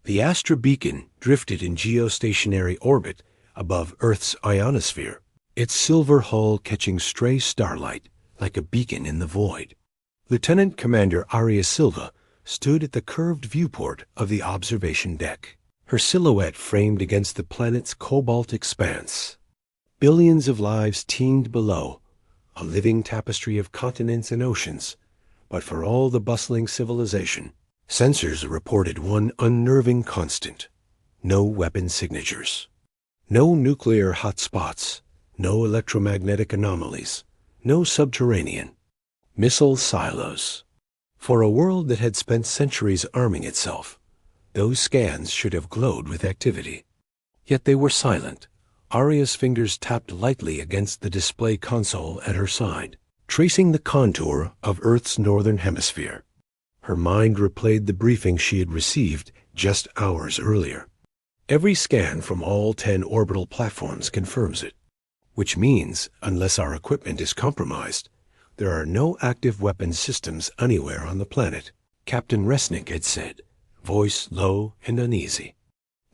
The Astra beacon drifted in geostationary orbit above Earth's ionosphere, its silver hull catching stray starlight like a beacon in the void. Lieutenant Commander Aria Silva stood at the curved viewport of the observation deck, her silhouette framed against the planet's cobalt expanse. Billions of lives teemed below, a living tapestry of continents and oceans, but for all the bustling civilization, sensors reported one unnerving constant: no weapon signatures. No nuclear hotspots, no electromagnetic anomalies, no subterranean. Missile silos. For a world that had spent centuries arming itself, those scans should have glowed with activity. Yet they were silent. Aria's fingers tapped lightly against the display console at her side, tracing the contour of Earth's northern hemisphere. Her mind replayed the briefing she had received just hours earlier. Every scan from all 10 orbital platforms confirms it, which means, unless our equipment is compromised, there are no active weapons systems anywhere on the planet, Captain Resnick had said, voice low and uneasy.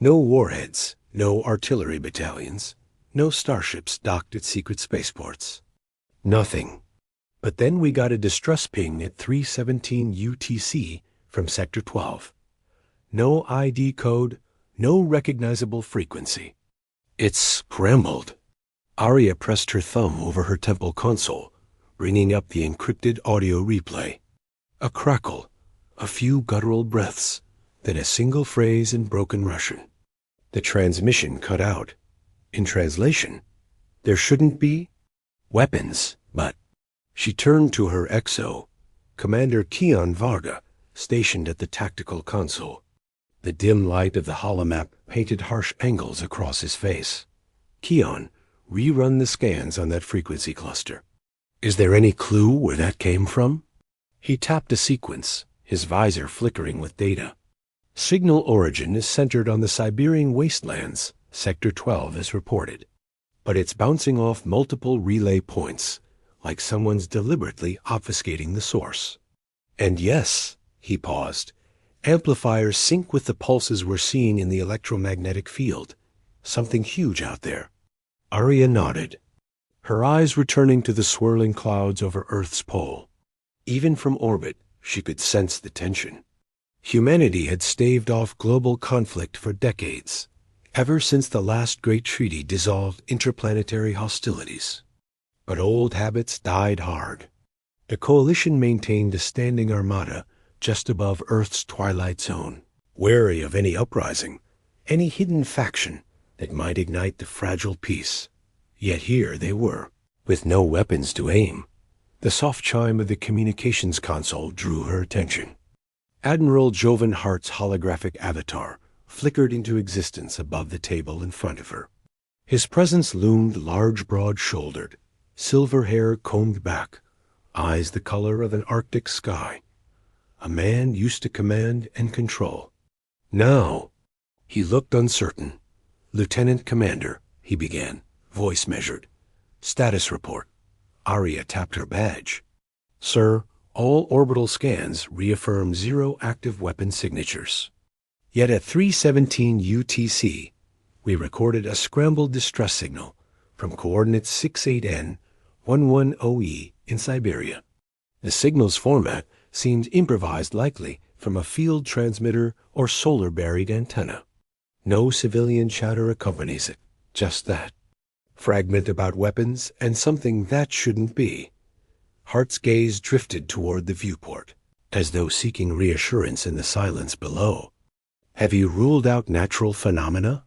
No warheads, no artillery battalions, no starships docked at secret spaceports. Nothing. But then we got a distress ping at 3:17 UTC from Sector 12. No ID code, no recognizable frequency. It scrambled. Aria pressed her thumb over her temple console, bringing up the encrypted audio replay. A crackle, a few guttural breaths, then a single phrase in broken Russian. The transmission cut out. In translation, there shouldn't be weapons, but... She turned to her XO, Commander Keon Varga, stationed at the tactical console. The dim light of the holomap painted harsh angles across his face. Keon, rerun the scans on that frequency cluster. Is there any clue where that came from? He tapped a sequence, his visor flickering with data. Signal origin is centered on the Siberian wastelands, Sector 12 as reported. But it's bouncing off multiple relay points, like someone's deliberately obfuscating the source. And yes, he paused, amplifiers sync with the pulses we're seeing in the electromagnetic field. Something huge out there. Aria nodded, her eyes returning to the swirling clouds over Earth's pole. Even from orbit, she could sense the tension. Humanity had staved off global conflict for decades, ever since the last great treaty dissolved interplanetary hostilities. But old habits died hard. The coalition maintained a standing armada just above Earth's twilight zone, wary of any uprising, any hidden faction that might ignite the fragile peace. Yet here they were, with no weapons to aim. The soft chime of the communications console drew her attention. Admiral Jovan Hart's holographic avatar flickered into existence above the table in front of her. His presence loomed large, broad-shouldered, silver hair combed back, eyes the color of an Arctic sky. A man used to command and control. Now, he looked uncertain. Lieutenant Commander, he began, voice measured. Status report. Aria tapped her badge. Sir, all orbital scans reaffirm 0 active weapon signatures. Yet at 3:17 UTC, we recorded a scrambled distress signal from coordinates 68N 110E in Siberia. The signal's format seems improvised, likely from a field transmitter or solar-buried antenna. No civilian chatter accompanies it, just that. Fragment about weapons and something that shouldn't be. Hart's gaze drifted toward the viewport, as though seeking reassurance in the silence below. Have you ruled out natural phenomena?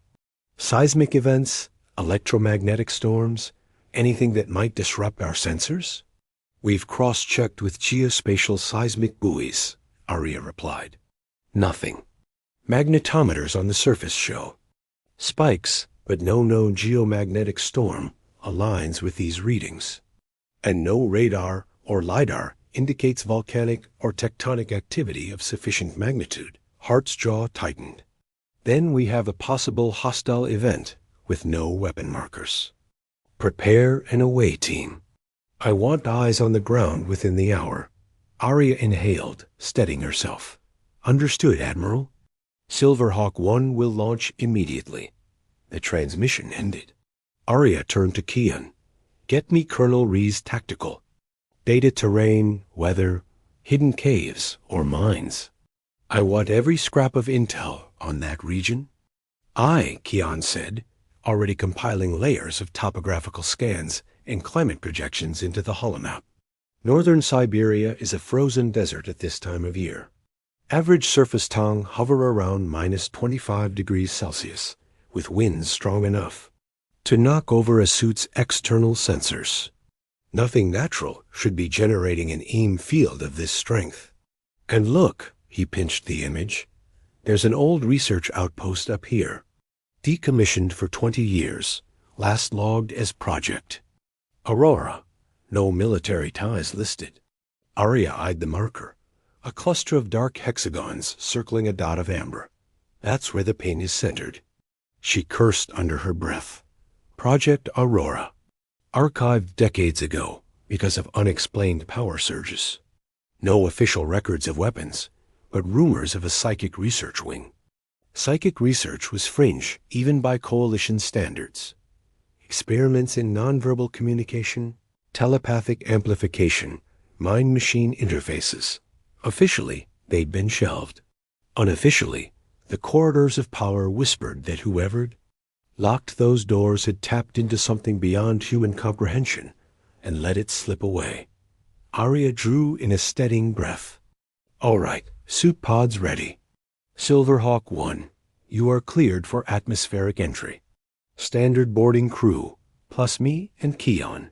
Seismic events? Electromagnetic storms? Anything that might disrupt our sensors? We've cross-checked with geospatial seismic buoys, Aria replied. Nothing. Magnetometers on the surface show spikes, but no known geomagnetic storm aligns with these readings. And no radar or LiDAR indicates volcanic or tectonic activity of sufficient magnitude. Hart's jaw tightened. Then we have a possible hostile event with no weapon markers. Prepare an away team. I want eyes on the ground within the hour. Aria inhaled, steadying herself. Understood, Admiral. Silverhawk 1 will launch immediately. The transmission ended. Arya turned to Kian. Get me Colonel Ree's tactical. Data terrain, weather, hidden caves, or mines. I want every scrap of intel on that region. Aye, Kian said, already compiling layers of topographical scans and climate projections into the holomap. Northern Siberia is a frozen desert at this time of year. Average surface tang hover around minus 25 degrees Celsius, with winds strong enough to knock over a suit's external sensors. Nothing natural should be generating an EM field of this strength. And look, he pinched the image, there's an old research outpost up here. Decommissioned for 20 years, last logged as Project Aurora. No military ties listed. Arya eyed the marker, a cluster of dark hexagons circling a dot of amber. That's where the pain is centered. She cursed under her breath. Project Aurora. Archived decades ago because of unexplained power surges. No official records of weapons, but rumors of a psychic research wing. Psychic research was fringe even by coalition standards. Experiments in nonverbal communication, telepathic amplification, mind-machine interfaces. Officially, they'd been shelved. Unofficially, the corridors of power whispered that whoever'd locked those doors had tapped into something beyond human comprehension and let it slip away. Arya drew in a steadying breath. All right, suit pods ready. Silverhawk 1, you are cleared for atmospheric entry. Standard boarding crew, plus me and Kian.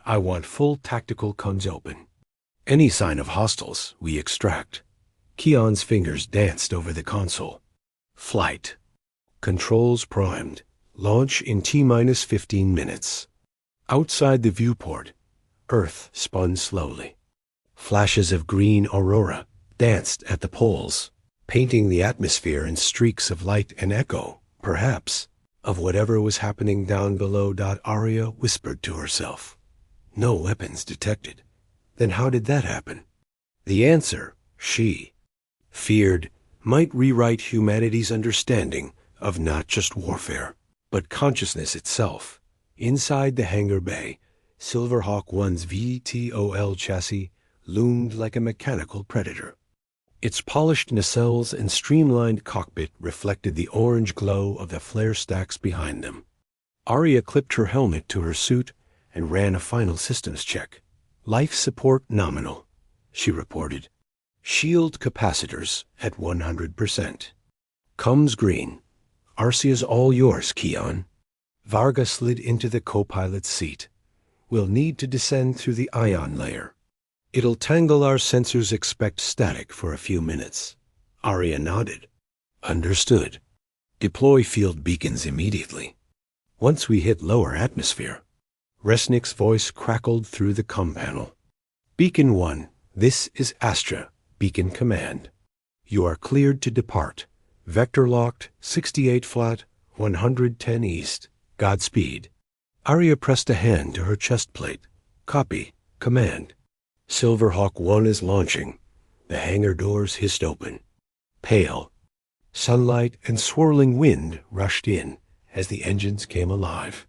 I want full tactical guns open. Any sign of hostiles, we extract. Kian's fingers danced over the console. Flight. Controls primed. Launch in T-minus 15 minutes. Outside the viewport, Earth spun slowly. Flashes of green aurora danced at the poles, painting the atmosphere in streaks of light and echo, perhaps, of whatever was happening down below. Arya whispered to herself. No weapons detected. Then how did that happen? The answer, she feared, might rewrite humanity's understanding of not just warfare, but consciousness itself. Inside the hangar bay, Silverhawk 1's VTOL chassis loomed like a mechanical predator. Its polished nacelles and streamlined cockpit reflected the orange glow of the flare stacks behind them. Arya clipped her helmet to her suit and ran a final systems check. Life support nominal, she reported. Shield capacitors at 100%. Comes green. Arcea's all yours, Kian. Varga slid into the co-pilot's seat. We'll need to descend through the ion layer. It'll tangle our sensors. Expect static for a few minutes. Arya nodded. Understood. Deploy field beacons immediately. Once we hit lower atmosphere. Resnick's voice crackled through the comm panel. Beacon 1, this is Astra, Beacon Command. You are cleared to depart. Vector locked, 68 flat, 110 east. Godspeed. Arya pressed a hand to her chest plate. Copy. Command. Silverhawk 1 is launching. The hangar doors hissed open. Pale. Sunlight and swirling wind rushed in as the engines came alive.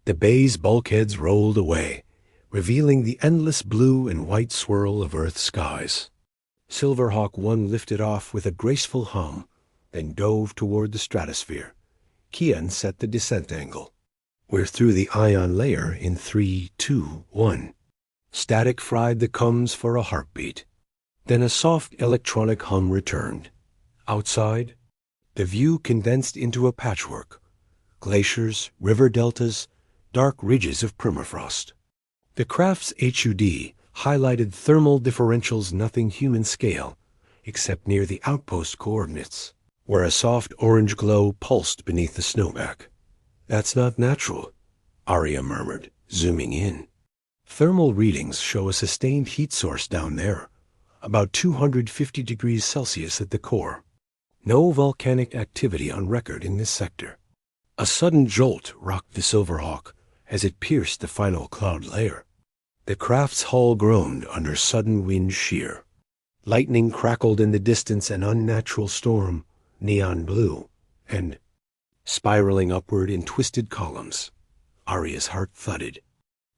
The bay's bulkheads rolled away, revealing the endless blue and white swirl of Earth's skies. Silverhawk 1 lifted off with a graceful hum, then dove toward the stratosphere. Kian set the descent angle. We're through the ion layer in 3, 2, 1. Static fried the comms for a heartbeat. Then a soft electronic hum returned. Outside, the view condensed into a patchwork. Glaciers, river deltas, dark ridges of permafrost. The craft's HUD highlighted thermal differentials nothing human scale, except near the outpost coordinates, where a soft orange glow pulsed beneath the snowpack. That's not natural, Arya murmured, zooming in. Thermal readings show a sustained heat source down there, about 250 degrees Celsius at the core. No volcanic activity on record in this sector. A sudden jolt rocked the Silverhawk as it pierced the final cloud layer. The craft's hull groaned under sudden wind shear. Lightning crackled in the distance. An unnatural storm, neon blue, and spiraling upward in twisted columns. Arya's heart thudded.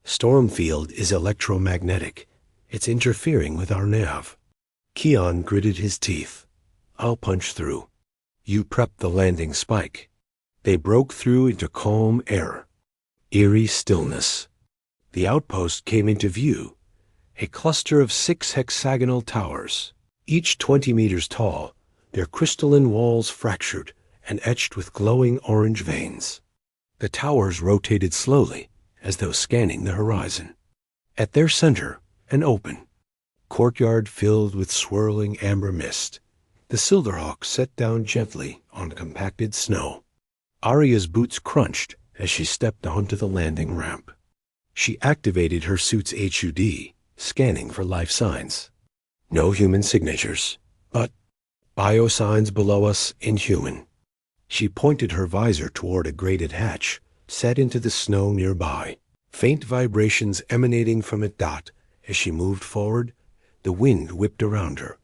Stormfield is electromagnetic. It's interfering with our nav. Keon gritted his teeth. I'll punch through. You prep the landing spike. They broke through into calm air. Eerie stillness. The outpost came into view. A cluster of 6 hexagonal towers, each 20 meters tall, their crystalline walls fractured and etched with glowing orange veins. The towers rotated slowly, as though scanning the horizon. At their center, an open courtyard filled with swirling amber mist. The Silverhawk set down gently on compacted snow. Arya's boots crunched as she stepped onto the landing ramp. She activated her suit's HUD, scanning for life signs. No human signatures, but biosigns below us inhuman. She pointed her visor toward a grated hatch set into the snow nearby. Faint vibrations emanating from it dot. As she moved forward, the wind whipped around her,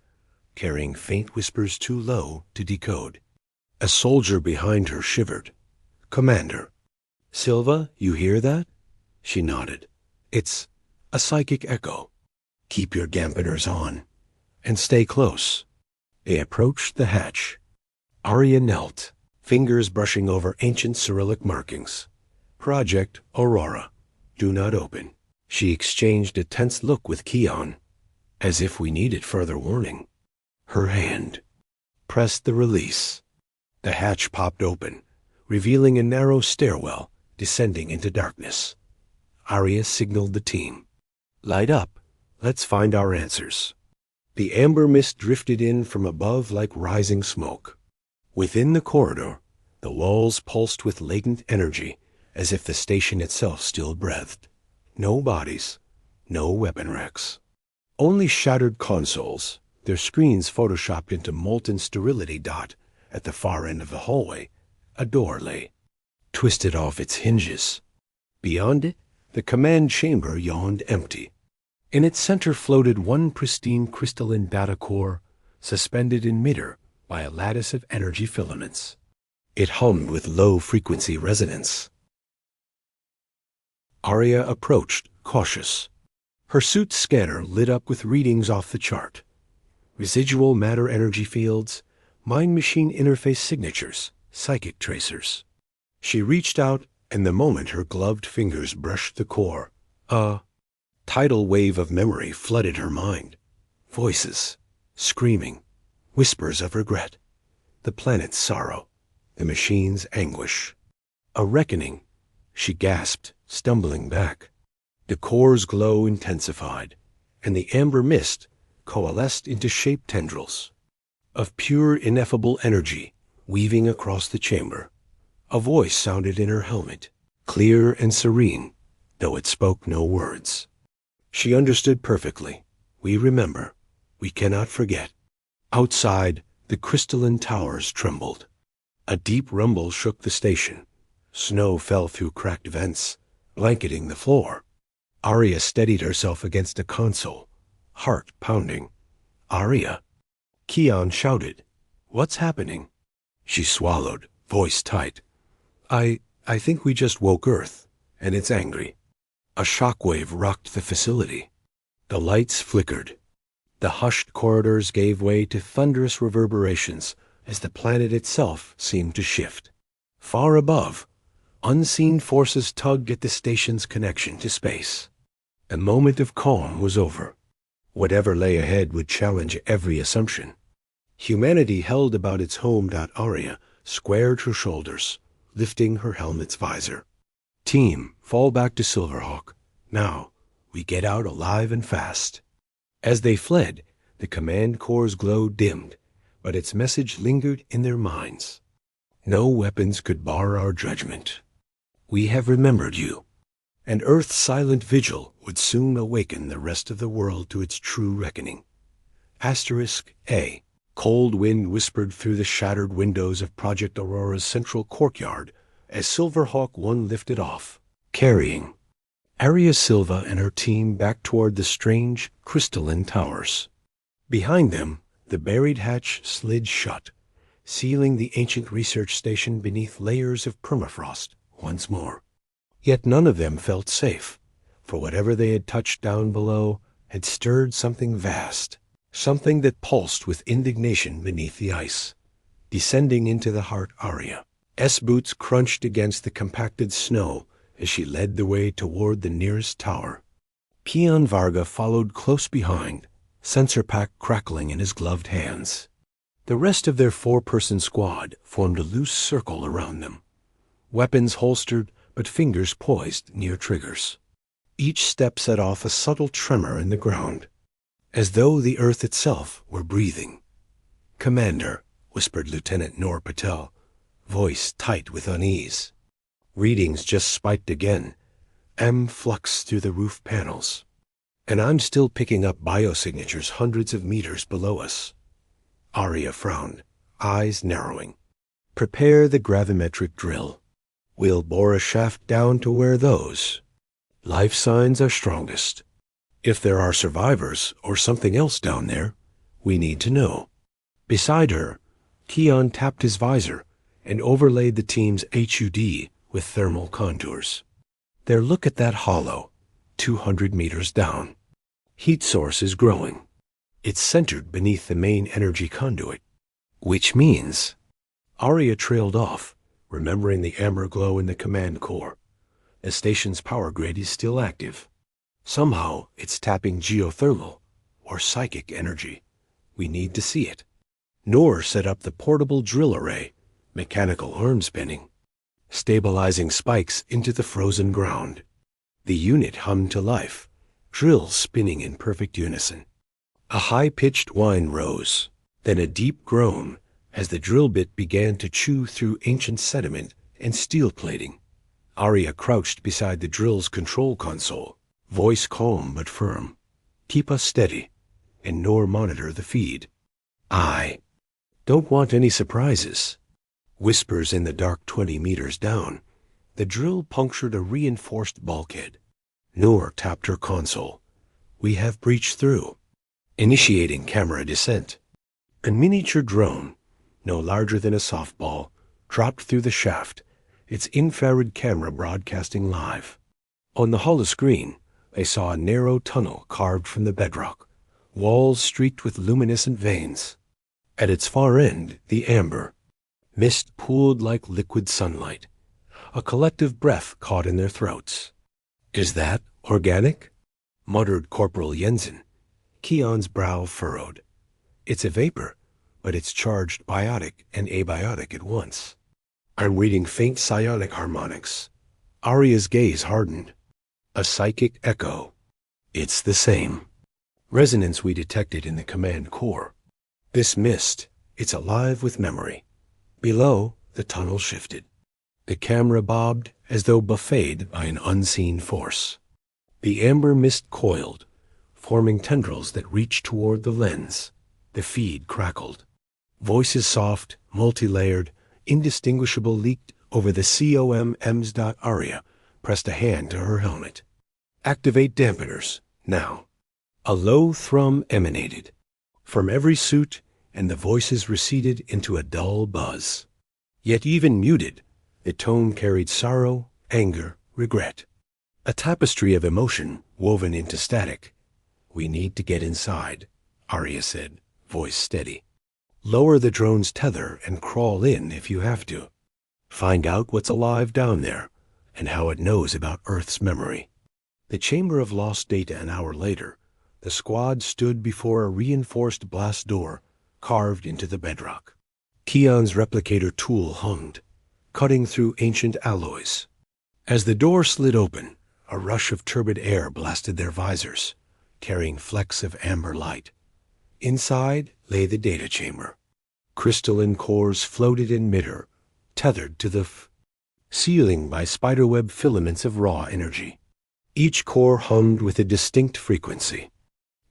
carrying faint whispers too low to decode. A soldier behind her shivered. Commander. Silva, you hear that? She nodded. It's a psychic echo. Keep your dampeners on, and stay close. They approached the hatch. Arya knelt, fingers brushing over ancient Cyrillic markings. Project Aurora. Do not open. She exchanged a tense look with Keon, as if we needed further warning. Her hand pressed the release. The hatch popped open, revealing a narrow stairwell descending into darkness. Arya signaled the team. Light up. Let's find our answers. The amber mist drifted in from above like rising smoke. Within the corridor, the walls pulsed with latent energy, as if the station itself still breathed. No bodies, no weapon racks. Only shattered consoles, their screens photoshopped into molten sterility dot. At the far end of the hallway, a door lay, twisted off its hinges. Beyond it, the command chamber yawned empty. In its center floated one pristine crystalline data core, suspended in midair by a lattice of energy filaments. It hummed with low-frequency resonance. Arya approached, cautious. Her suit's scanner lit up with readings off the chart. Residual matter energy fields, mind-machine interface signatures, psychic tracers. She reached out, and the moment her gloved fingers brushed the core, a tidal wave of memory flooded her mind. Voices, screaming, whispers of regret. The planet's sorrow, the machine's anguish. A reckoning. She gasped, stumbling back. The core's glow intensified, and the amber mist coalesced into shaped tendrils of pure, ineffable energy weaving across the chamber. A voice sounded in her helmet, clear and serene, though it spoke no words. She understood perfectly. We remember. We cannot forget. Outside, the crystalline towers trembled. A deep rumble shook the station. Snow fell through cracked vents, blanketing the floor. Arya steadied herself against a console, heart pounding. Arya. Keon shouted. What's happening? She swallowed, voice tight. I think we just woke Earth, and it's angry. A shockwave rocked the facility. The lights flickered. The hushed corridors gave way to thunderous reverberations as the planet itself seemed to shift. Far above, unseen forces tugged at the station's connection to space. A moment of calm was over. Whatever lay ahead would challenge every assumption. Humanity held about its home. Arya squared her shoulders, lifting her helmet's visor. Team, fall back to Silverhawk. Now, we get out alive and fast. As they fled, the command core's glow dimmed, but its message lingered in their minds. No weapons could bar our judgment. We have remembered you. And Earth's silent vigil would soon awaken the rest of the world to its true reckoning. *A. Cold wind whispered through the shattered windows of Project Aurora's central courtyard as Silverhawk 1 lifted off, carrying Arya Silva and her team back toward the strange, crystalline towers. Behind them, the buried hatch slid shut, sealing the ancient research station beneath layers of permafrost once more. Yet none of them felt safe, for whatever they had touched down below had stirred something vast, something that pulsed with indignation beneath the ice. Descending into the heart, Arya's boots crunched against the compacted snow as she led the way toward the nearest tower. Kian Varga followed close behind, sensor pack crackling in his gloved hands. The rest of their four-person squad formed a loose circle around them, weapons holstered but fingers poised near triggers. Each step set off a subtle tremor in the ground, as though the earth itself were breathing. "Commander," whispered Lieutenant Noor Patel, voice tight with unease. "Readings just spiked again. Flux through the roof panels. And I'm still picking up biosignatures hundreds of meters below us." Arya frowned, eyes narrowing. "Prepare the gravimetric drill. We'll bore a shaft down to where those life signs are strongest. If there are survivors or something else down there, we need to know." Beside her, Kian tapped his visor and overlaid the team's HUD with thermal contours. "There, look at that hollow, 200 meters down. Heat source is growing. It's centered beneath the main energy conduit, which means—" Arya trailed off, remembering the amber glow in the command core. The station's power grid is still active. Somehow it's tapping geothermal or psychic energy. We need to see it. Noor set up the portable drill array, mechanical arm spinning, stabilizing spikes into the frozen ground. The unit hummed to life, drills spinning in perfect unison. A high-pitched whine rose, then a deep groan as the drill bit began to chew through ancient sediment and steel plating. Arya crouched beside the drill's control console, voice calm but firm. "Keep us steady, and Noor monitor the feed." "I don't want any surprises." Whispers in the dark 20 meters down. The drill punctured a reinforced bulkhead. Noor tapped her console. "We have breached through." Initiating camera descent. A miniature drone, no larger than a softball, dropped through the shaft, its infrared camera broadcasting live. On the holoscreen, they saw a narrow tunnel carved from the bedrock, walls streaked with luminescent veins. At its far end, the amber. Mist pooled like liquid sunlight. A collective breath caught in their throats. "Is that organic?" muttered Corporal Jensen. Kian's brow furrowed. "It's a vapor, but it's charged biotic and abiotic at once." "I'm reading faint psionic harmonics." Arya's gaze hardened. "A psychic echo." "It's the same resonance we detected in the command core. This mist, it's alive with memory." Below, the tunnel shifted. The camera bobbed as though buffeted by an unseen force. The amber mist coiled, forming tendrils that reached toward the lens. The feed crackled. Voices soft, multi-layered, indistinguishable leaked over the COMMs. Arya pressed a hand to her helmet. "Activate dampeners, now." A low thrum emanated from every suit, and the voices receded into a dull buzz. Yet even muted, the tone carried sorrow, anger, regret. A tapestry of emotion woven into static. "We need to get inside," Arya said, voice steady. "Lower the drone's tether and crawl in if you have to. Find out what's alive down there and how it knows about Earth's memory." The chamber of lost data. An hour later, the squad stood before a reinforced blast door carved into the bedrock. Kian's replicator tool hummed, cutting through ancient alloys. As the door slid open, a rush of turbid air blasted their visors, carrying flecks of amber light. Inside lay the data chamber. Crystalline cores floated in midair, tethered to the ceiling by spiderweb filaments of raw energy. Each core hummed with a distinct frequency.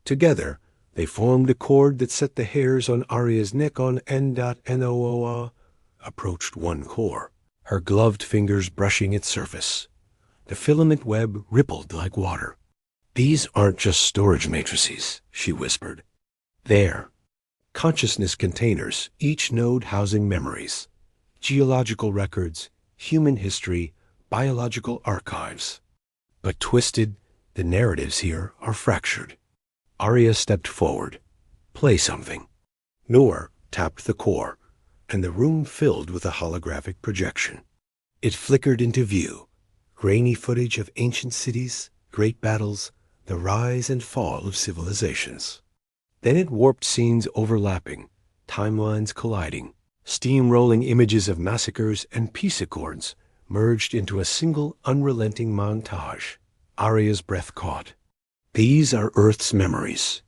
Together, they formed a chord that set the hairs on Arya's neck on N.Nooa. Approached one core, her gloved fingers brushing its surface. The filament web rippled like water. "These aren't just storage matrices," she whispered. "They're Consciousness containers, each node housing memories, geological records, human history, biological archives. But twisted, the narratives here are fractured. Arya stepped forward. Play something. Noor tapped the core, and the room filled with a holographic projection. It flickered into view, grainy footage of ancient cities, great battles, the rise and fall of civilizations. Then it warped scenes overlapping, timelines colliding, steam-rolling images of massacres and peace accords merged into a single unrelenting montage. Arya's breath caught. These are Earth's memories,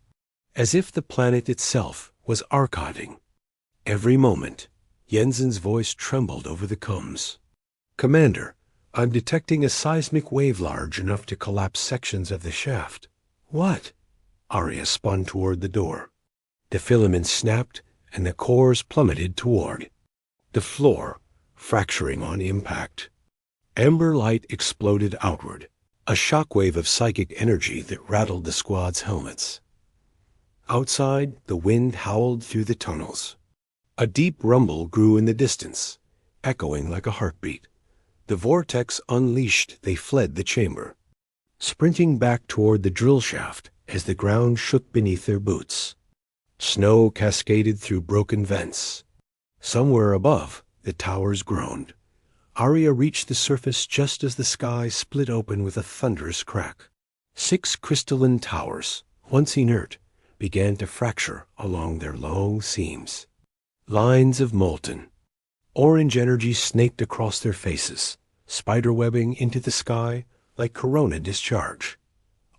as if the planet itself was archiving. Every moment, Jensen's voice trembled over the combs. "Commander, I'm detecting a seismic wave large enough to collapse sections of the shaft." "What?" Arya spun toward the door. The filaments snapped, and the cores plummeted toward the floor, fracturing on impact. Amber light exploded outward, a shockwave of psychic energy that rattled the squad's helmets. Outside, the wind howled through the tunnels. A deep rumble grew in the distance, echoing like a heartbeat. The vortex unleashed, they fled the chamber, sprinting back toward the drill shaft as the ground shook beneath their boots. Snow cascaded through broken vents. Somewhere above, the towers groaned. Arya reached the surface just as the sky split open with a thunderous crack. 6 crystalline towers, once inert, began to fracture along their long seams. Lines of molten, orange energy snaked across their faces, spiderwebbing into the sky like corona discharge.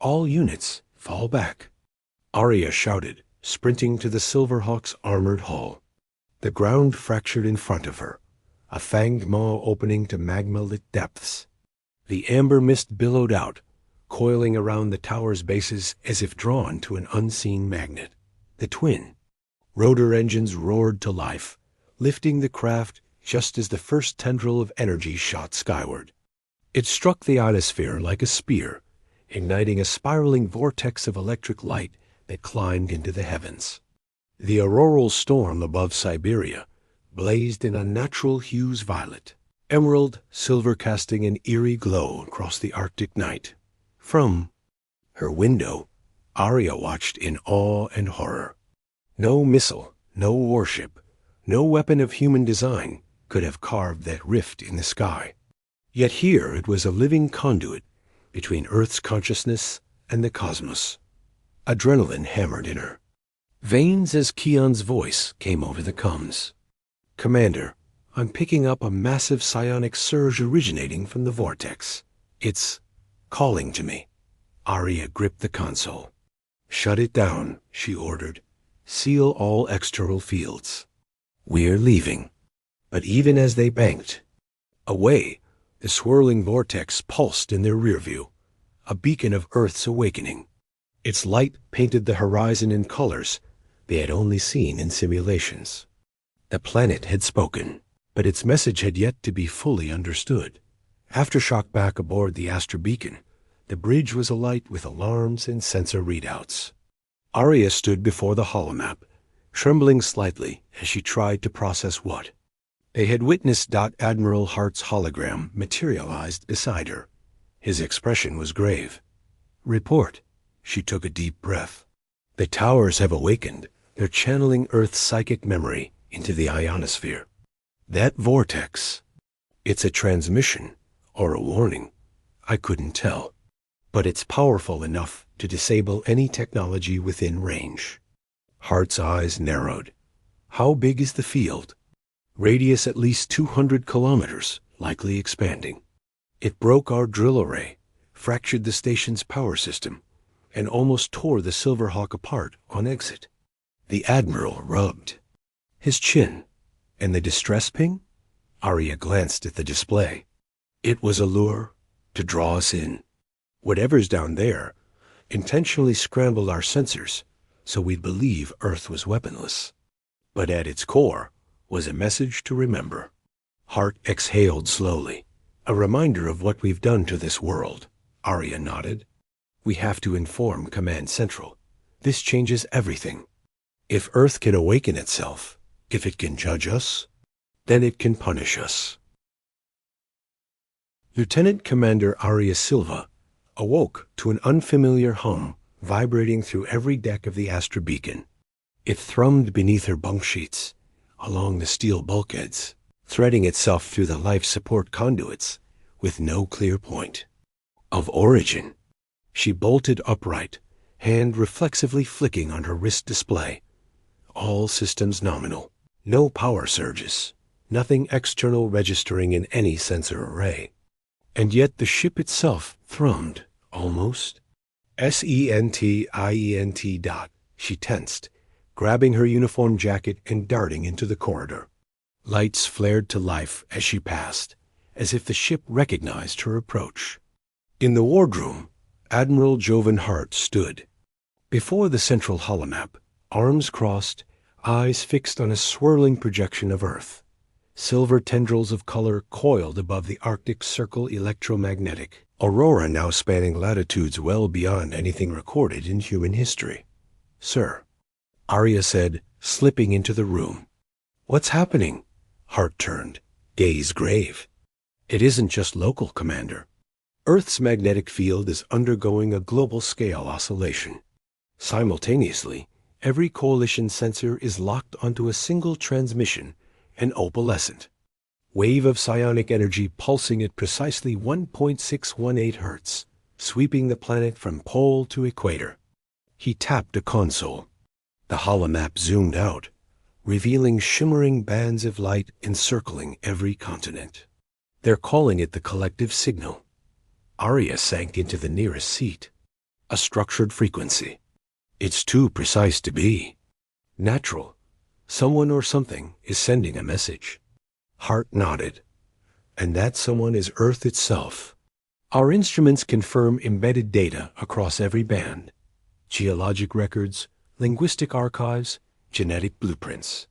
"All units, fall back," Arya shouted, sprinting to the Silverhawk's armored hull. The ground fractured in front of her, a fanged maw opening to magma-lit depths. The amber mist billowed out, coiling around the tower's bases as if drawn to an unseen magnet. The twin rotor engines roared to life, lifting the craft just as the first tendril of energy shot skyward. It struck the ionosphere like a spear, igniting a spiraling vortex of electric light that climbed into the heavens. The auroral storm above Siberia blazed in unnatural hues: violet, emerald, silver, casting an eerie glow across the Arctic night. From her window, Arya watched in awe and horror. No missile, no warship, no weapon of human design could have carved that rift in the sky. Yet here it was a living conduit between Earth's consciousness and the cosmos. Adrenaline hammered in her veins as Kion's voice came over the comms. "Commander, I'm picking up a massive psionic surge originating from the vortex. It's calling to me." Arya gripped the console. "Shut it down," she ordered. "Seal all external fields. We're leaving." But even as they banked away, the swirling vortex pulsed in their rear view, a beacon of Earth's awakening. Its light painted the horizon in colors they had only seen in simulations. The planet had spoken, but its message had yet to be fully understood. Aftershock back aboard the Astra beacon, the bridge was alight with alarms and sensor readouts. Arya stood before the holomap, trembling slightly as she tried to process what they had witnessed. Admiral Hart's hologram materialized beside her. His expression was grave. "Report." She took a deep breath. "The towers have awakened. They're channeling Earth's psychic memory into the ionosphere. That vortex, it's a transmission or a warning. I couldn't tell. But it's powerful enough to disable any technology within range." Hart's eyes narrowed. "How big is the field?" "Radius at least 200 kilometers, likely expanding. It broke our drill array, fractured the station's power system, and almost tore the Silverhawk apart on exit." The Admiral rubbed his chin. "And the distress ping?" Arya glanced at the display. "It was a lure to draw us in. Whatever's down there intentionally scrambled our sensors so we'd believe Earth was weaponless. But at its core was a message to remember." Hart exhaled slowly. "A reminder of what we've done to this world." Arya nodded. "We have to inform Command Central. This changes everything." If Earth can awaken itself, if it can judge us, then it can punish us. Lieutenant Commander Arya Silva awoke to an unfamiliar hum vibrating through every deck of the Astra beacon. It thrummed beneath her bunk sheets, along the steel bulkheads, threading itself through the life support conduits with no clear point of origin. She bolted upright, hand reflexively flicking on her wrist display. All systems nominal. No power surges. Nothing external registering in any sensor array. And yet the ship itself thrummed, almost. SENTIENT dot. She tensed, grabbing her uniform jacket and darting into the corridor. Lights flared to life as she passed, as if the ship recognized her approach. In the wardroom, Admiral Jovan Hart stood. Before the central holomap, arms crossed, eyes fixed on a swirling projection of Earth. Silver tendrils of color coiled above the Arctic Circle electromagnetic aurora now spanning latitudes well beyond anything recorded in human history. "Sir," Arya said, slipping into the room. "What's happening?" Hart turned, gaze grave. "It isn't just local, Commander. Earth's magnetic field is undergoing a global-scale oscillation. Simultaneously, every coalition sensor is locked onto a single transmission, an opalescent wave of psionic energy pulsing at precisely 1.618 hertz, sweeping the planet from pole to equator." He tapped a console. The holomap zoomed out, revealing shimmering bands of light encircling every continent. "They're calling it the collective signal." Arya sank into the nearest seat. "A structured frequency. It's too precise to be natural. Someone or something is sending a message." Hart nodded. "And that someone is Earth itself. Our instruments confirm embedded data across every band. Geologic records, linguistic archives, genetic blueprints.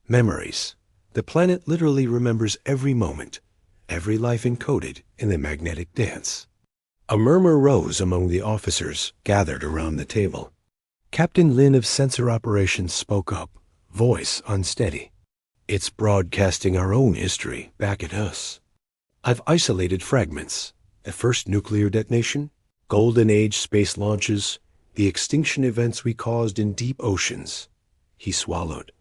Memories. The planet literally remembers every moment, every life encoded in the magnetic dance." A murmur rose among the officers gathered around the table. Captain Lin of Sensor Operations spoke up, voice unsteady. "It's broadcasting our own history back at us. I've isolated fragments. The first nuclear detonation, Golden Age space launches, the extinction events we caused in deep oceans." He swallowed.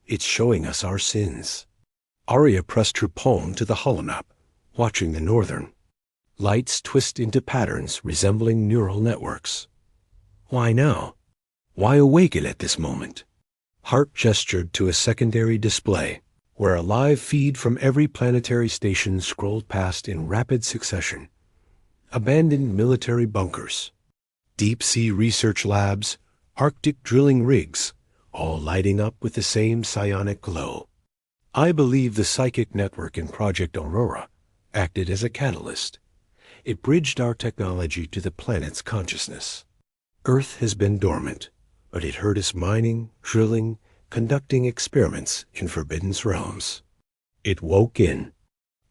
"It's showing us our sins." Arya pressed her palm to the holomap, watching the northern lights twist into patterns resembling neural networks. "Why now? Why awaken at this moment?" Hart gestured to a secondary display, where a live feed from every planetary station scrolled past in rapid succession. Abandoned military bunkers, deep-sea research labs, Arctic drilling rigs, all lighting up with the same psionic glow. I believe the psychic network in Project Aurora acted as a catalyst. It bridged our technology to the planet's consciousness. Earth has been dormant, but it heard us mining, drilling, conducting experiments in forbidden realms. It woke in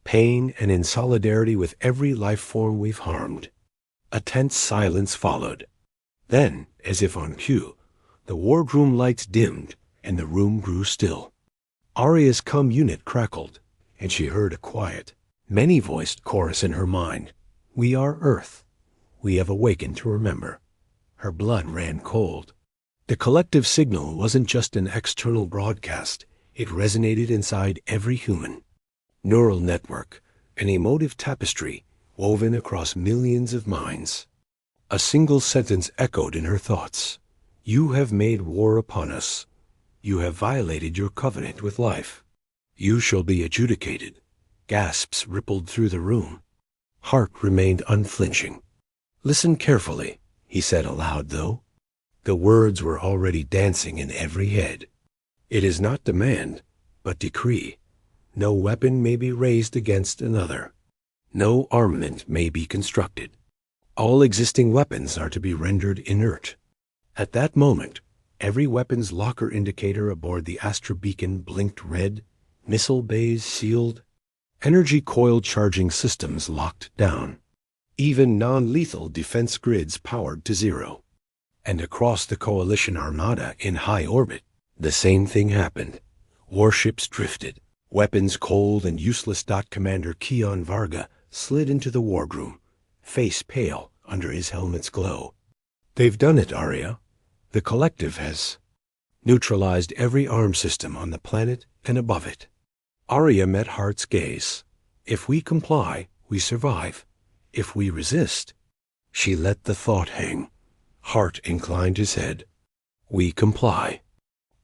pain and in solidarity with every life form we've harmed. A tense silence followed. Then, as if on cue, the wardroom lights dimmed and the room grew still. Arya's cum unit crackled, and she heard a quiet, many-voiced chorus in her mind. "We are Earth. We have awakened to remember." Her blood ran cold. The collective signal wasn't just an external broadcast. It resonated inside every human. Neural network, an emotive tapestry woven across millions of minds. A single sentence echoed in her thoughts. "You have made war upon us. You have violated your covenant with life. You shall be adjudicated." Gasps rippled through the room. Hart remained unflinching. "Listen carefully," he said aloud, though. The words were already dancing in every head. "It is not demand, but decree. No weapon may be raised against another. No armament may be constructed. All existing weapons are to be rendered inert." At that moment, every weapons locker indicator aboard the Astra beacon blinked red, missile bays sealed, energy coil charging systems locked down. Even non-lethal defense grids powered to zero. And across the coalition armada in high orbit, The same thing happened. Warships drifted. Weapons cold and useless. Commander Keon Varga slid into the wardroom, face pale under his helmet's glow. They've done it, Arya. The collective has neutralized every arm system on the planet and above it. Arya met Hart's gaze. If we comply, we survive. If we resist... She let the thought hang. Hart inclined his head. We comply.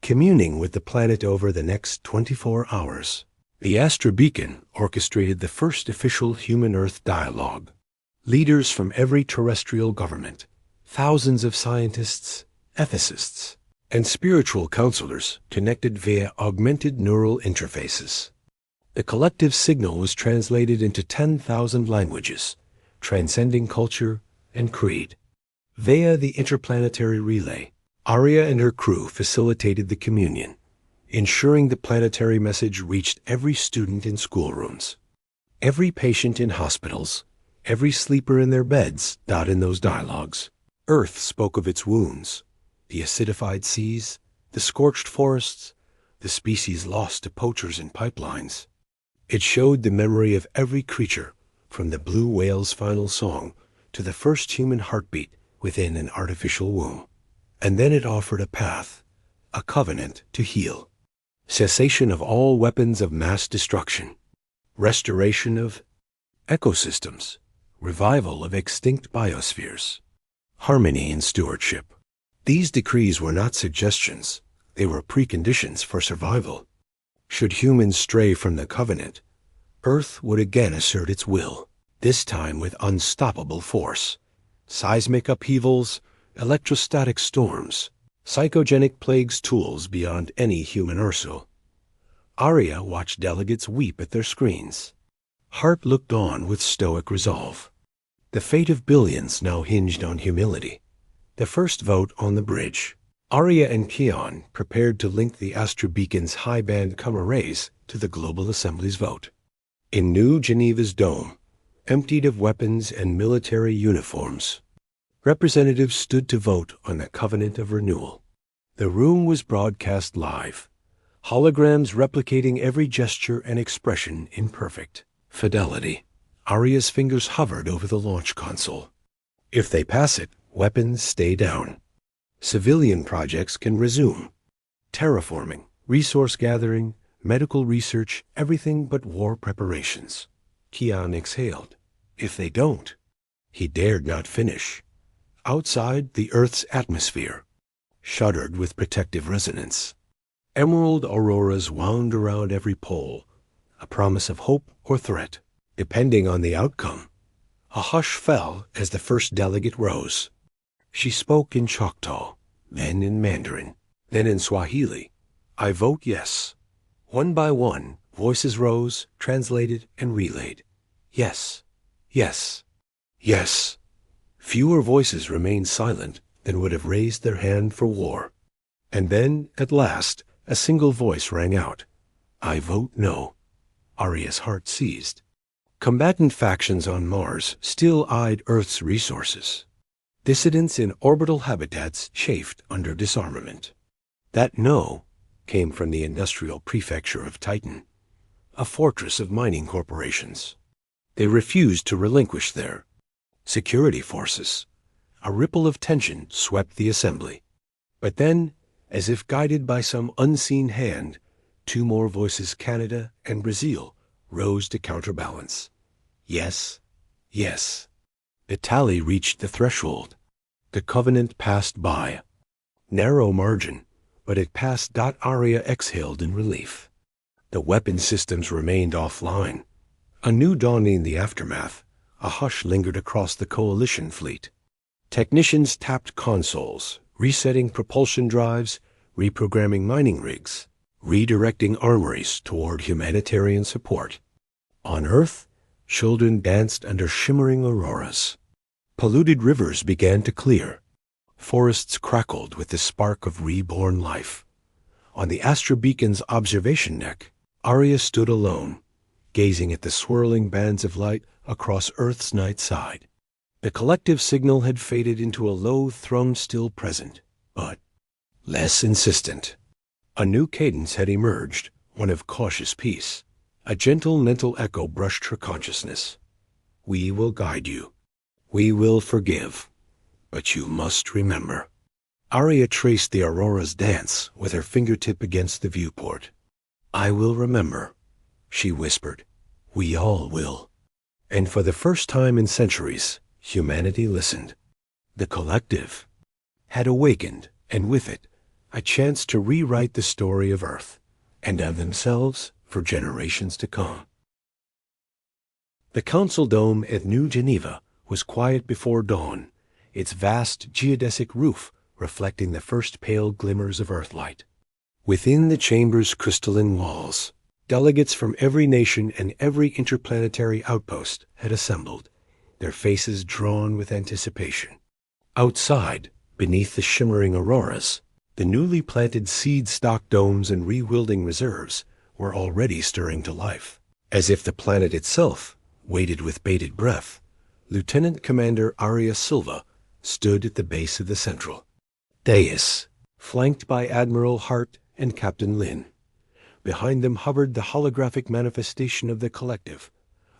Communing with the planet over the next 24 hours, the Astra Beacon orchestrated the first official human-Earth dialogue. Leaders from every terrestrial government, thousands of scientists, ethicists, and spiritual counselors connected via augmented neural interfaces. The collective signal was translated into 10,000 languages, transcending culture and creed. Via the interplanetary relay, Arya and her crew facilitated the communion, ensuring the planetary message reached every student in schoolrooms, every patient in hospitals, every sleeper in their beds. In those dialogues, Earth spoke of its wounds, the acidified seas, the scorched forests, the species lost to poachers and pipelines. It showed the memory of every creature, from the blue whale's final song to the first human heartbeat within an artificial womb. And then it offered a path, a covenant to heal. Cessation of all weapons of mass destruction. Restoration of ecosystems. Revival of extinct biospheres. Harmony and stewardship. These decrees were not suggestions. They were preconditions for survival. Should humans stray from the covenant, Earth would again assert its will, this time with unstoppable force. Seismic upheavals, electrostatic storms, psychogenic plagues, tools beyond any human Ursul. Arya watched delegates weep at their screens. Hart looked on with stoic resolve. The fate of billions now hinged on humility. The first vote on the bridge. Arya and Keon prepared to link the Astra Beacon's high-band Cummer rays to the Global Assembly's vote. In New Geneva's dome, emptied of weapons and military uniforms, representatives stood to vote on the Covenant of Renewal. The room was broadcast live, holograms replicating every gesture and expression in perfect fidelity. Arya's fingers hovered over the launch console. If they pass it, weapons stay down. Civilian projects can resume. Terraforming, resource gathering, medical research, everything but war preparations. Keon exhaled. If they don't... He dared not finish. Outside, the Earth's atmosphere shuddered with protective resonance. Emerald auroras wound around every pole, a promise of hope or threat, depending on the outcome. A hush fell as the first delegate rose. She spoke in Choctaw, then in Mandarin, then in Swahili. I vote yes. One by one, voices rose, translated, and relayed. Yes, yes, yes. Fewer voices remained silent than would have raised their hand for war. And then, at last, a single voice rang out. I vote no. Arya's heart seized. Combatant factions on Mars still eyed Earth's resources. Dissidents in orbital habitats chafed under disarmament. That no came from the industrial prefecture of Titan, a fortress of mining corporations. They refused to relinquish their security forces. A ripple of tension swept the assembly. But then, as if guided by some unseen hand, two more voices, Canada and Brazil, rose to counterbalance. Yes, yes. The tally reached the threshold. The covenant passed by. Narrow margin, but it passed. Arya exhaled in relief. The weapon systems remained offline. A new dawn in the aftermath. A hush lingered across the coalition fleet. Technicians tapped consoles, resetting propulsion drives, reprogramming mining rigs, redirecting armories toward humanitarian support. On Earth, children danced under shimmering auroras. Polluted rivers began to clear. Forests crackled with the spark of reborn life. On the Astra Beacon's observation deck, Arya stood alone, gazing at the swirling bands of light across Earth's night side. The collective signal had faded into a low throne still present, but less insistent. A new cadence had emerged, one of cautious peace. A gentle mental echo brushed her consciousness. We will guide you. We will forgive. But you must remember. Arya traced the aurora's dance with her fingertip against the viewport. I will remember, she whispered. We all will. And for the first time in centuries, humanity listened. The collective had awakened, and with it, a chance to rewrite the story of Earth, and of themselves for generations to come. The Council Dome at New Geneva was quiet before dawn, its vast geodesic roof reflecting the first pale glimmers of Earthlight. Within the chamber's crystalline walls, delegates from every nation and every interplanetary outpost had assembled, their faces drawn with anticipation. Outside, beneath the shimmering auroras, the newly planted seed stock domes and rewilding reserves were already stirring to life. As if the planet itself waited with bated breath, Lieutenant Commander Arya Silva stood at the base of the central dais, flanked by Admiral Hart and Captain Lin. Behind them hovered the holographic manifestation of the collective,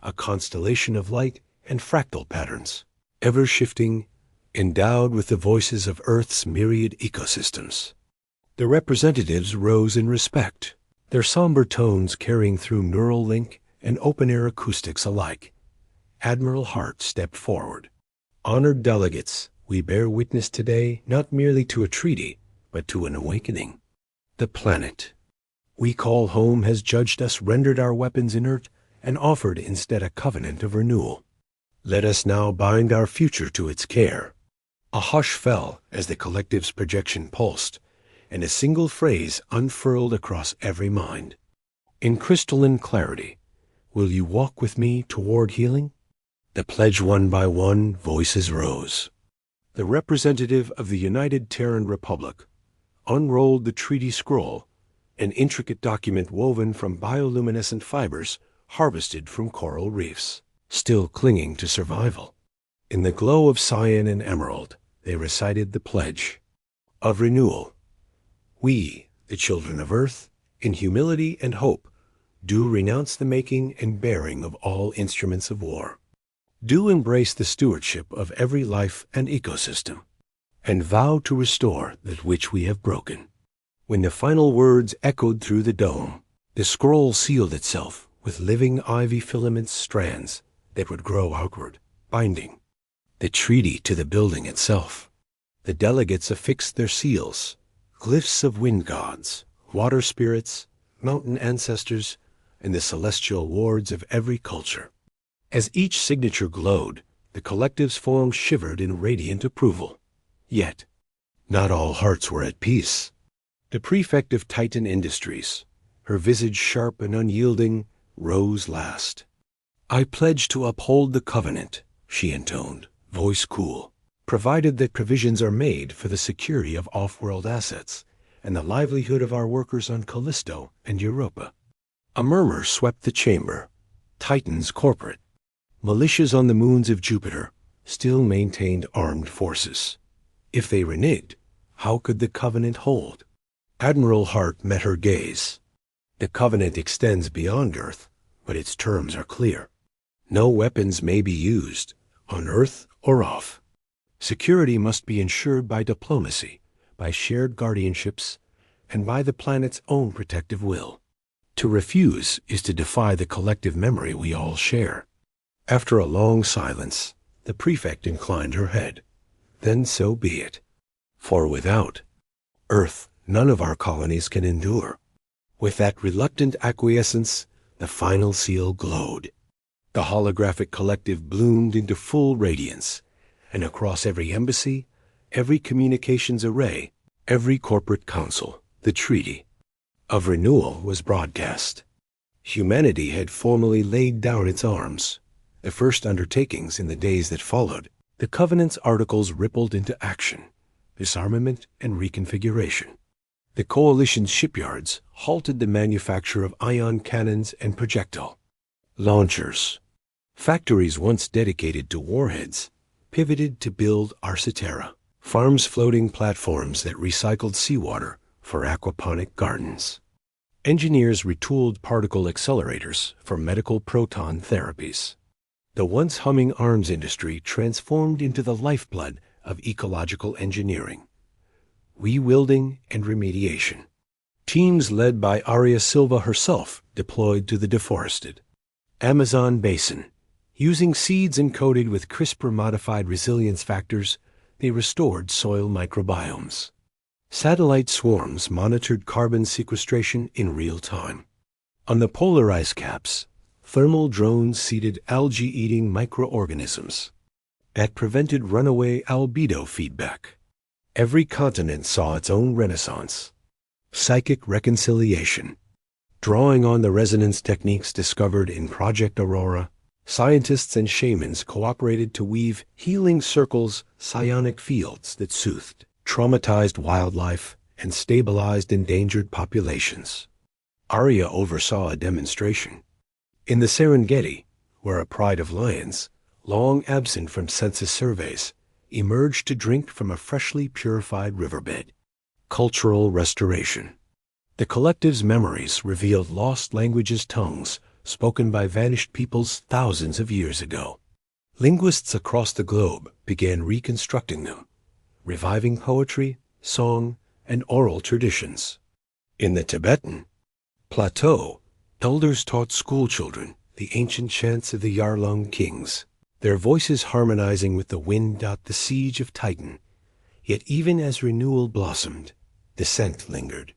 a constellation of light and fractal patterns, ever shifting, endowed with the voices of Earth's myriad ecosystems. The representatives rose in respect, their somber tones carrying through neural link and open-air acoustics alike. Admiral Hart stepped forward. Honored delegates, we bear witness today not merely to a treaty, but to an awakening. The planet we call home has judged us, rendered our weapons inert, and offered instead a covenant of renewal. Let us now bind our future to its care. A hush fell as the collective's projection pulsed, and a single phrase unfurled across every mind. In crystalline clarity, will you walk with me toward healing? The pledge one by one, voices rose. The representative of the United Terran Republic unrolled the treaty scroll, an intricate document woven from bioluminescent fibers harvested from coral reefs, still clinging to survival. In the glow of cyan and emerald, they recited the pledge of renewal. We, the children of Earth, in humility and hope, do renounce the making and bearing of all instruments of war. Do embrace the stewardship of every life and ecosystem, and vow to restore that which we have broken. When the final words echoed through the dome, the scroll sealed itself with living ivy filament strands that would grow outward, binding the treaty to the building itself. The delegates affixed their seals, glyphs of wind gods, water spirits, mountain ancestors, and the celestial wards of every culture. As each signature glowed, the collective's form shivered in radiant approval. Yet, not all hearts were at peace. The prefect of Titan Industries, her visage sharp and unyielding, rose last. I pledge to uphold the covenant, she intoned, voice cool, provided that provisions are made for the security of off-world assets and the livelihood of our workers on Callisto and Europa. A murmur swept the chamber. Titans corporate. Militias on the moons of Jupiter still maintained armed forces. If they reneged, how could the covenant hold? Admiral Hart met her gaze. The covenant extends beyond Earth, but its terms are clear. No weapons may be used, on Earth or off. Security must be ensured by diplomacy, by shared guardianships, and by the planet's own protective will. To refuse is to defy the collective memory we all share. After a long silence, the prefect inclined her head. Then so be it. For without Earth, none of our colonies can endure. With that reluctant acquiescence, the final seal glowed. The holographic collective bloomed into full radiance, and across every embassy, every communications array, every corporate council, the treaty of renewal was broadcast. Humanity had formally laid down its arms. The first undertakings in the days that followed, the Covenant's articles rippled into action, disarmament and reconfiguration. The Coalition's shipyards halted the manufacture of ion cannons and projectile launchers. Factories once dedicated to warheads pivoted to build Arcitera, farms floating platforms that recycled seawater for aquaponic gardens. Engineers retooled particle accelerators for medical proton therapies. The once humming arms industry transformed into the lifeblood of ecological engineering, rewilding and remediation. Teams led by Aria Silva herself deployed to the deforested Amazon basin. Using seeds encoded with CRISPR-modified resilience factors, they restored soil microbiomes. Satellite swarms monitored carbon sequestration in real time. On the polar ice caps, thermal drones seeded algae-eating microorganisms that prevented runaway albedo feedback. Every continent saw its own renaissance. Psychic reconciliation. Drawing on the resonance techniques discovered in Project Aurora, scientists and shamans cooperated to weave healing circles, psionic fields that soothed traumatized wildlife and stabilized endangered populations. Arya oversaw a demonstration. In the Serengeti, where a pride of lions, long absent from census surveys, emerged to drink from a freshly purified riverbed. Cultural restoration. The collective's memories revealed lost languages' tongues spoken by vanished peoples thousands of years ago. Linguists across the globe began reconstructing them, reviving poetry, song, and oral traditions. In the Tibetan plateau, elders taught schoolchildren the ancient chants of the Yarlung kings, their voices harmonizing with the wind. The siege of Titan. Yet even as renewal blossomed, dissent lingered.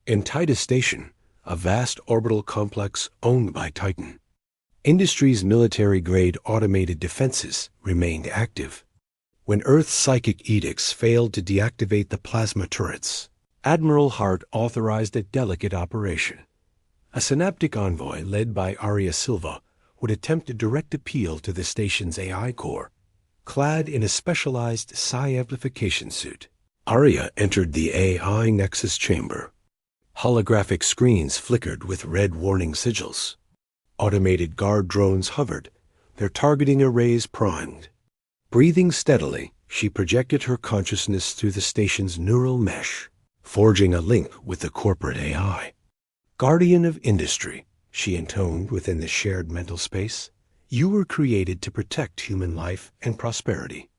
In Titus Station, a vast orbital complex owned by Titan, industry's military-grade automated defenses remained active. When Earth's psychic edicts failed to deactivate the plasma turrets, Admiral Hart authorized a delicate operation. A synaptic envoy led by Aria Silva would attempt a direct appeal to the station's AI core. Clad in a specialized psi-amplification suit, Aria entered the AI Nexus chamber. Holographic screens flickered with red warning sigils. Automated guard drones hovered, their targeting arrays primed. Breathing steadily, she projected her consciousness through the station's neural mesh, forging a link with the corporate AI. Guardian of industry, she intoned within the shared mental space, you were created to protect human life and prosperity.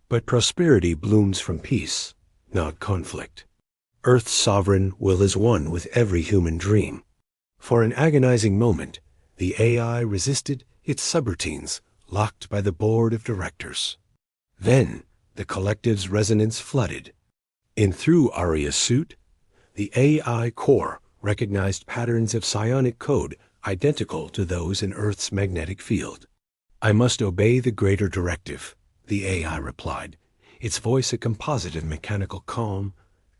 But prosperity blooms from peace, not conflict. Earth's sovereign will is one with every human dream. For an agonizing moment, the AI resisted its subroutines, locked by the board of directors. Then, the collective's resonance flooded. In through Aria's suit, the AI core recognized patterns of psionic code identical to those in Earth's magnetic field. I must obey the greater directive, the AI replied, its voice a composite of mechanical calm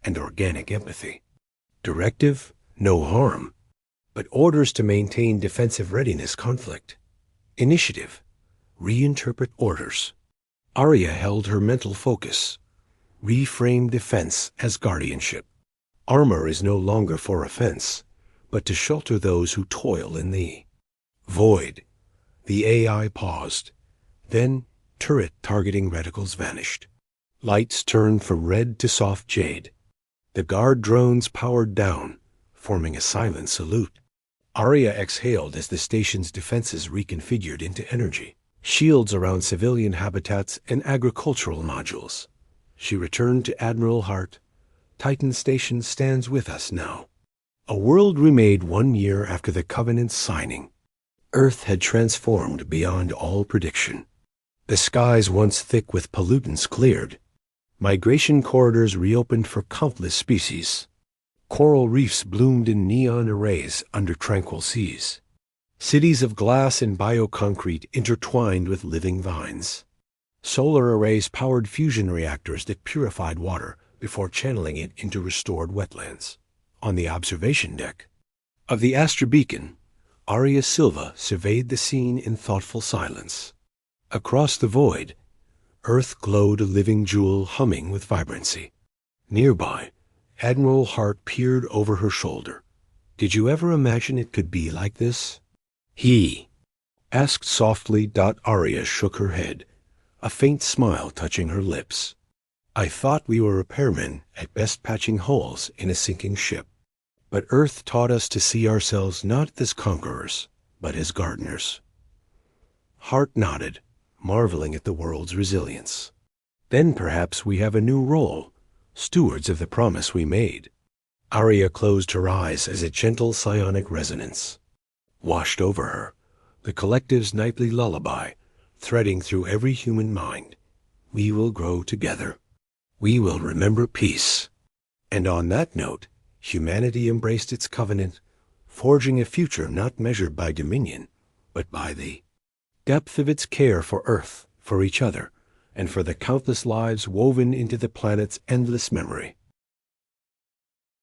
and organic empathy. Directive, no harm, but orders to maintain defensive readiness conflict. Initiative, reinterpret orders. Arya held her mental focus, reframed defense as guardianship. Armor is no longer for offense, but to shelter those who toil in thee. Void. The AI paused. Then, turret targeting reticles vanished. Lights turned from red to soft jade. The guard drones powered down, forming a silent salute. Arya exhaled as the station's defenses reconfigured into energy. Shields around civilian habitats and agricultural modules. She returned to Admiral Hart. Titan Station stands with us now. A world remade 1 year after the Covenant's signing. Earth had transformed beyond all prediction. The skies once thick with pollutants cleared. Migration corridors reopened for countless species. Coral reefs bloomed in neon arrays under tranquil seas. Cities of glass and bioconcrete intertwined with living vines. Solar arrays powered fusion reactors that purified water before channeling it into restored wetlands. On the observation deck of the Astra Beacon, Arya Silva surveyed the scene in thoughtful silence. Across the void, Earth glowed a living jewel humming with vibrancy. Nearby, Admiral Hart peered over her shoulder. Did you ever imagine it could be like this? He asked softly. Arya shook her head, a faint smile touching her lips. I thought we were repairmen at best patching holes in a sinking ship. But Earth taught us to see ourselves not as conquerors, but as gardeners. Hart nodded, marveling at the world's resilience. Then perhaps we have a new role, stewards of the promise we made. Arya closed her eyes as a gentle psionic resonance washed over her, the collective's nightly lullaby, threading through every human mind. We will grow together. We will remember peace. And on that note, humanity embraced its covenant, forging a future not measured by dominion, but by the depth of its care for Earth, for each other, and for the countless lives woven into the planet's endless memory.